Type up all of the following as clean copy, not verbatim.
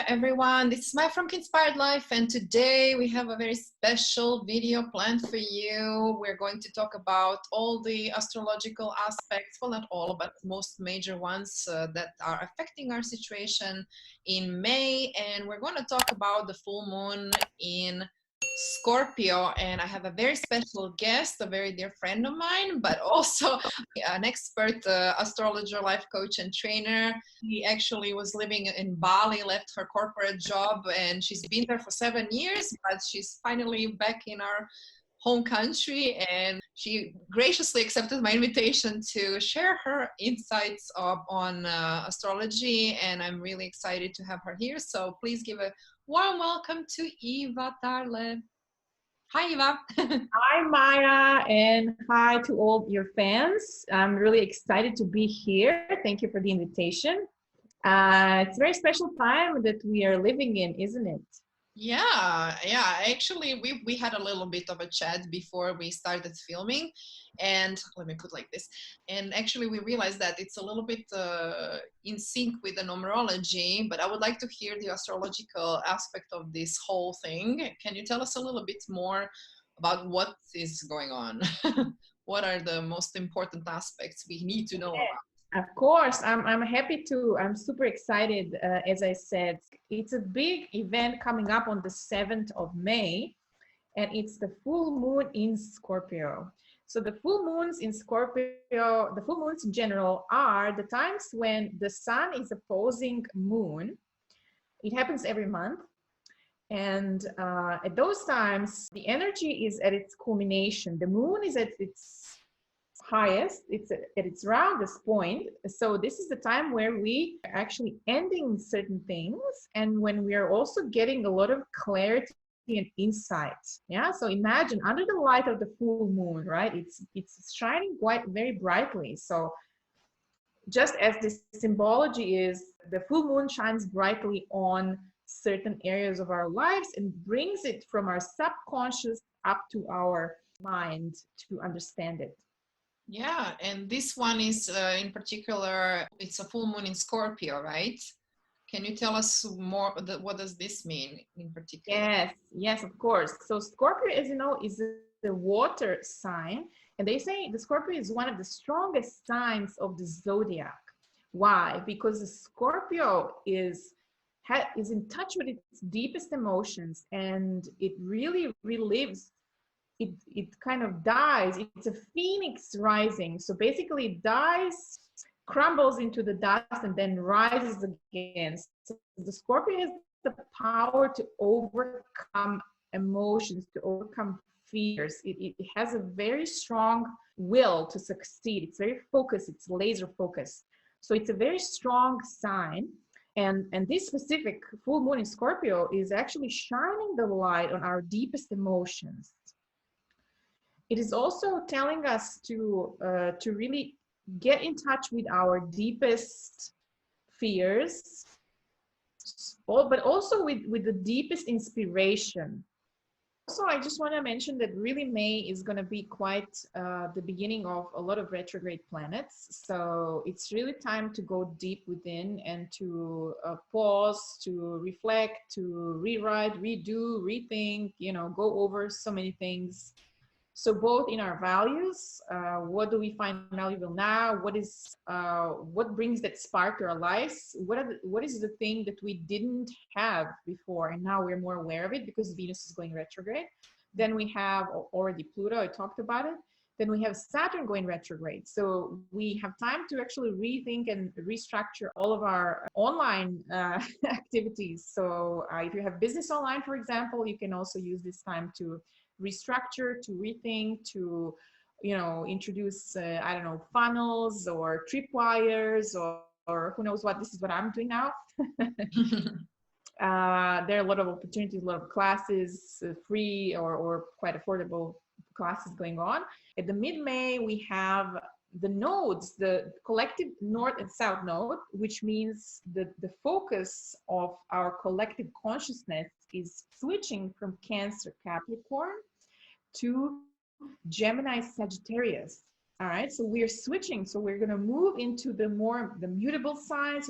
everyone, this is Maja from QInspired Life, and today we have a very special video planned for you. We're going to talk about all the astrological aspects, well, not all, but most major ones that are affecting our situation in May, and we're going to talk about the full moon in Scorpio. And I have a very special guest, a very dear friend of mine, but also an expert astrologer, life coach, and trainer. He actually was living in Bali, left her corporate job, and she's been there for 7 years, but she's finally back in our home country, and she graciously accepted my invitation to share her insights on astrology, and I'm really excited to have her here. So please give a warm welcome to Iva Tarle. Hi, Iva. Hi, Maya, and hi to all your fans. I'm really excited to be here. Thank you for the invitation. It's a very special time that we are living in, isn't it? Yeah. Actually, we had a little bit of a chat before we started filming, and let me put like this. And actually, we realized that it's a little bit in sync with the numerology. But I would like to hear the astrological aspect of this whole thing. Can you tell us a little bit more about what is going on? What are the most important aspects we need to know about? Of course, I'm happy to. I'm super excited. As I said, it's a big event coming up on the 7th of May, and it's the full moon in Scorpio. So the full moons in Scorpio, the full moons in general, are the times when the sun is opposing moon. It happens every month. And at those times, the energy is at its culmination. The moon is at its highest, it's at its roundest point. So this is the time where we are actually ending certain things, and when we are also getting a lot of clarity and insight. Yeah, so imagine under the light of the full moon, right? It's shining quite very brightly. So just as this symbology is, the full moon shines brightly on certain areas of our lives and brings it from our subconscious up to our mind to understand it. Yeah, and this one is in particular, it's a full moon in Scorpio, right? Can you tell us more, what does this mean in particular? Yes, of course. So Scorpio, as you know, is the water sign, and they say the Scorpio is one of the strongest signs of the zodiac. Why? Because the Scorpio is in touch with its deepest emotions, and it really relives. It kind of dies. It's a phoenix rising. So basically it dies, crumbles into the dust, and then rises again. So the Scorpio has the power to overcome emotions, to overcome fears. It has a very strong will to succeed. It's very focused. It's laser focused. So it's a very strong sign. And this specific full moon in Scorpio is actually shining the light on our deepest emotions. It is also telling us to really get in touch with our deepest fears, but also with the deepest inspiration. Also, I just want to mention that really May is going to be quite the beginning of a lot of retrograde planets. So it's really time to go deep within and to pause, to reflect, to rewrite, redo, rethink, go over so many things. So both in our values, what do we find valuable now? What brings that spark to our lives? What is the thing that we didn't have before, and now we're more aware of it because Venus is going retrograde. Then we have already Pluto, I talked about it. Then we have Saturn going retrograde. So we have time to actually rethink and restructure all of our online activities. So if you have business online, for example, you can also use this time to restructure, to rethink, to introduce I don't know, funnels or tripwires or who knows what. This is what I'm doing now. There are a lot of opportunities, a lot of classes, free or quite affordable classes going on. At the mid-May, we have the nodes, the collective north and south node, which means the focus of our collective consciousness is switching from Cancer Capricorn to Gemini Sagittarius. All right, so we're switching. So we're going to move into the mutable side.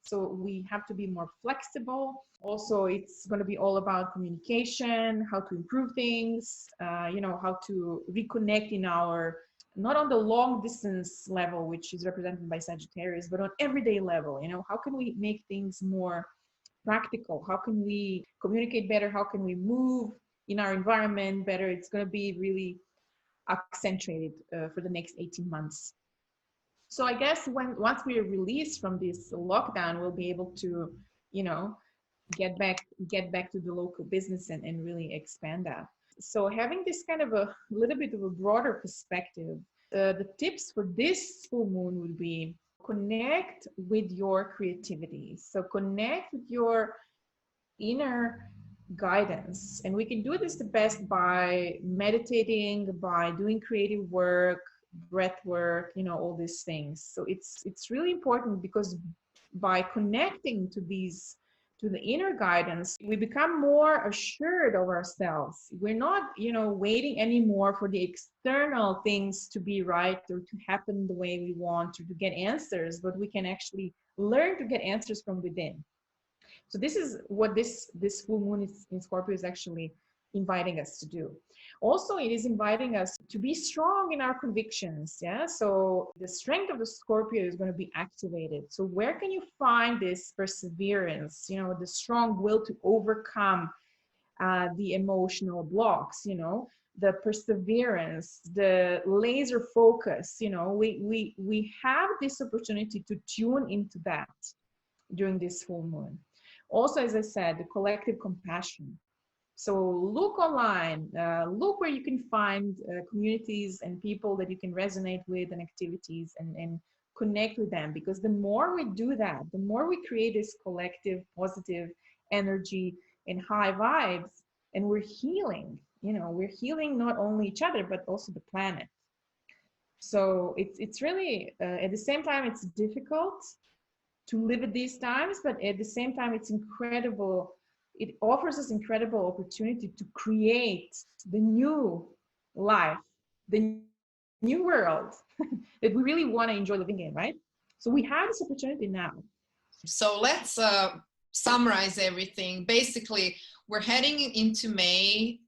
So we have to be more flexible. Also, it's going to be all about communication, how to improve things, how to reconnect in our, not on the long distance level, which is represented by Sagittarius, but on everyday level. How can we make things more practical? How can we communicate better? How can we move in our environment better? It's going to be really accentuated for the next 18 months. So I guess once we are released from this lockdown, we'll be able to, get back to the local business and really expand that. So having this kind of a little bit of a broader perspective, the tips for this full moon would be connect with your creativity. So connect with your inner guidance, and we can do this the best by meditating, by doing creative work, breath work, all these things. So it's really important, because by connecting to the inner guidance, we become more assured of ourselves. We're not waiting anymore for the external things to be right or to happen the way we want, or to get answers, but we can actually learn to get answers from within. So this is what this full moon in Scorpio is actually inviting us to do. Also, it is inviting us to be strong in our convictions. Yeah. So the strength of the Scorpio is going to be activated. So where can you find this perseverance? The strong will to overcome the emotional blocks. The perseverance, the laser focus. We have this opportunity to tune into that during this full moon. Also, as I said, the collective compassion. So look online, look where you can find communities and people that you can resonate with, and activities, and connect with them. Because the more we do that, the more we create this collective positive energy and high vibes, and we're healing. We're healing not only each other, but also the planet. So it's really, at the same time, it's difficult to live at these times, but at the same time, it's incredible. It offers us incredible opportunity to create the new life, the new world that we really want to enjoy living in, right? So we have this opportunity now. So let's summarize everything. Basically, we're heading into May.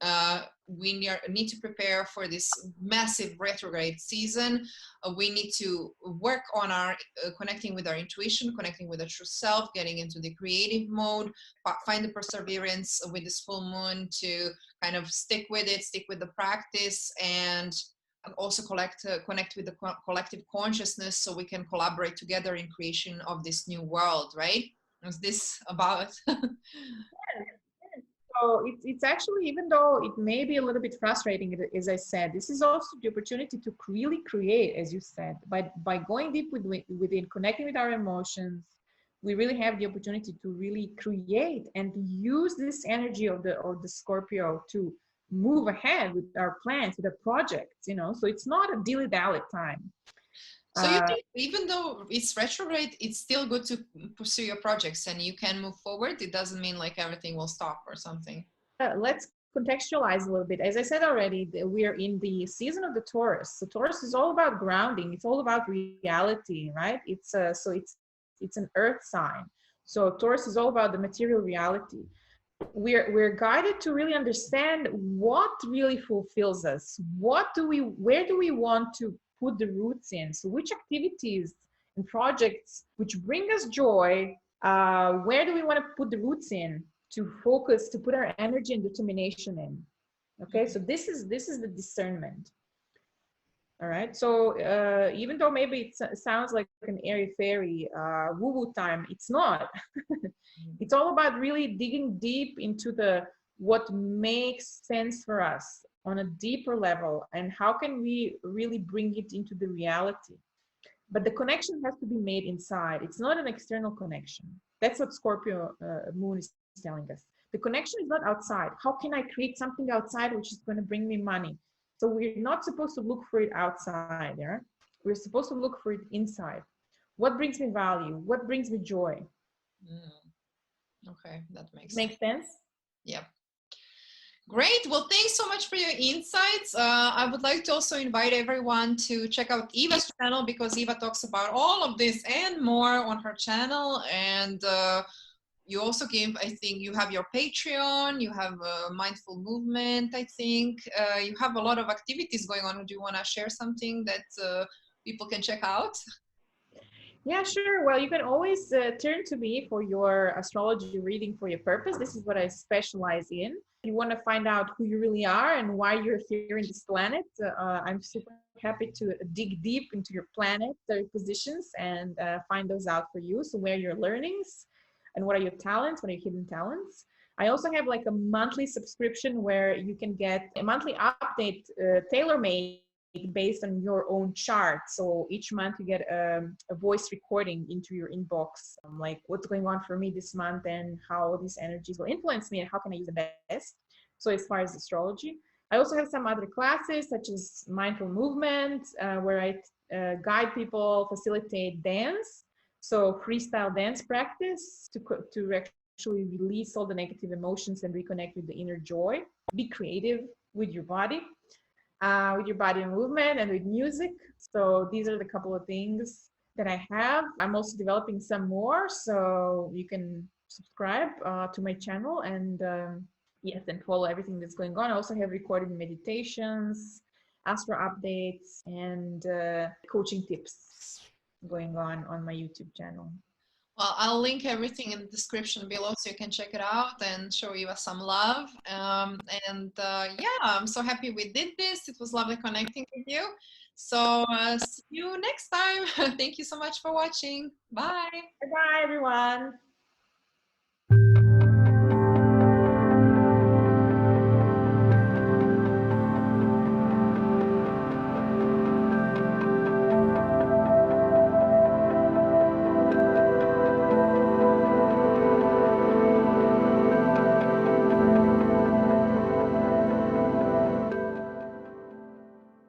We need to prepare for this massive retrograde season. We need to work on our connecting with our intuition, connecting with the true self, getting into the creative mode, find the perseverance with this full moon to kind of stick with it, stick with the practice, and also connect with the collective consciousness, so we can collaborate together in creation of this new world, right? Is this about? So it's actually, even though it may be a little bit frustrating, as I said, this is also the opportunity to really create, as you said, by going deep within, connecting with our emotions. We really have the opportunity to really create and use this energy of the Scorpio to move ahead with our plans, with our projects. So it's not a dilly-dally time. So you think even though it's retrograde, it's still good to pursue your projects and you can move forward? It doesn't mean like everything will stop or something. Let's contextualize a little bit. As I said already, we are in the season of the Taurus. So Taurus is all about grounding. It's all about reality, right? It's an earth sign. So Taurus is all about the material reality. We're guided to really understand what really fulfills us. Where do we want to put the roots in? So which activities and projects which bring us joy, where do we want to put the roots in, to focus, to put our energy and determination in? Okay, so this is the discernment. All right, so even though maybe it sounds like an airy-fairy woo-woo time, it's not. It's all about really digging deep into what makes sense for us on a deeper level, and how can we really bring it into the reality. But the connection has to be made inside. It's not an external connection. That's what Scorpio moon is telling us. The connection is not outside. How can I create something outside which is going to bring me money? So we're not supposed to look for it outside. Yeah? We're supposed to look for it inside. What brings me value? What brings me joy? Okay, that makes sense. Yeah. Great. Well, thanks so much for your insights. I would like to also invite everyone to check out Iva's channel because Iva talks about all of this and more on her channel. And you also give, I think you have your Patreon, you have mindful movement, I think. You have a lot of activities going on. Do you want to share something that people can check out? Yeah, sure. Well, you can always turn to me for your astrology reading for your purpose. This is what I specialize in. If you want to find out who you really are and why you're here in this planet, I'm super happy to dig deep into your planet, their positions, and find those out for you. So, where are your learnings and what are your talents, what are your hidden talents? I also have like a monthly subscription where you can get a monthly update tailor-made based on your own chart. So each month you get a voice recording into your inbox, like what's going on for me this month and how these energies will influence me and how can I use the best. So as far as astrology, I also have some other classes such as mindful movement, where I guide people, facilitate dance. So freestyle dance practice to actually release all the negative emotions and reconnect with the inner joy. Be creative with your body and movement and with music. So these are the couple of things that I have. I'm also developing some more, so you can subscribe to my channel and yes, and follow everything that's going on. I also have recorded meditations, astro updates, and coaching tips going on my YouTube channel. Well, I'll link everything in the description below so you can check it out and show Eva some love. Yeah, I'm so happy we did this. It was lovely connecting with you. So see you next time. Thank you so much for watching. Bye. Bye, everyone.